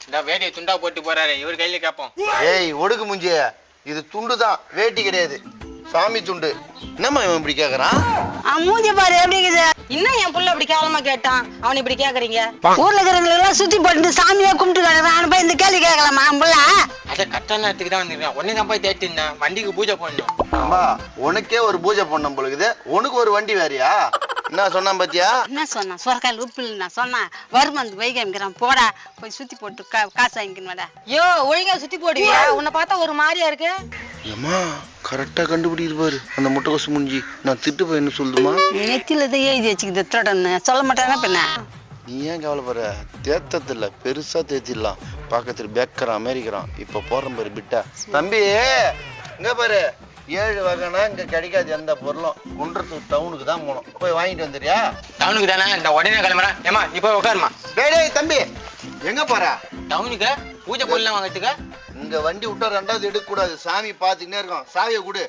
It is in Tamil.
இந்த வேட்டியை துண்டா போட்டு போறாரு, இவர் கையில கேப்போம். ஏய் ஒடுக்கு முஞ்சிய, இது துண்டு தான், வேட்டி கிடையாது, சாமி துண்டு. என்னம்மா இவன் இப்படி கேக்குறான்? மூஞ்சி பாரு எப்படி இருக்குது. இன்னும் என் புள்ள இப்படி கேவலமா கேட்டான், அவன் இப்படி கேக்குறீங்க? ஊர்ல இருக்கிறவங்க எல்லாம் சுத்தி போட்டு சாமியா கும்பிட்டு கிடக்குறான், போய் இந்த கேள்வி கேட்கலாமா புள்ள? அதை கரெக்டான நேரத்துக்கு தான் வந்துருக்கேன். உடனே தான் போய் தேடி இருந்தேன், வண்டிக்கு பூஜை பண்ணணும். அம்மா உனக்கே ஒரு பூஜை பண்ண பொழுது உனக்கு ஒரு வண்டி வேறியா? என்ன சொன்னான் பாத்தியா? என்ன சொன்னான்? சொரக்காயில் உப்பு இல்லைன்னா சொன்னான், வருமந்து வைக அமைக்கிறான், போடா போய் சுத்தி போட்டு காசு வாங்கிக்கணும். யோ ஒழுங்கா சுத்தி போடுவியா? உன்னை பார்த்தா ஒரு மாதிரியா இருக்கு. ஏம்மா கரெக்டா கண்டுபிடிச்சு பாரு அந்த முட்டைக்கோசு முஞ்சி. நான் திட்டு போய் என்ன சொல்லுமா? நெத்தியில தான் எழுதி வச்சுக்கிது திருடன்னு சொல்ல மாட்டாங்க பின்ன. நீ ஏன் கவலைப்படுற? தேத்ததில்ல, பெருசா தேத்திடலாம். பக்கத்துல பேக்கரான் அமெரிக்கிறான், இப்ப போறேன் பாரு பிட்டா. தம்பி இங்க பாரு, 7 வகைனா இங்க கிடைக்காது எந்த பொருளும். குன்றத்தூர் டவுனுக்கு தான் போகணும், போய் வாங்கிட்டு வந்துறியா? டவுனுக்கு தானே, இந்த உடனே கிளம்புறேன். ஏமா நீ போய் உட்காருமா. டேய் தம்பி எங்க போற? டவுனுக்கு பூஜை பொருள்லாம் வாங்கிறதுக்கு. இங்க வண்டி விட்டா 2வது எடுக்க கூடாது, சாமி பாத்துக்கிட்டே இருக்கோம். சாவியை கொடு.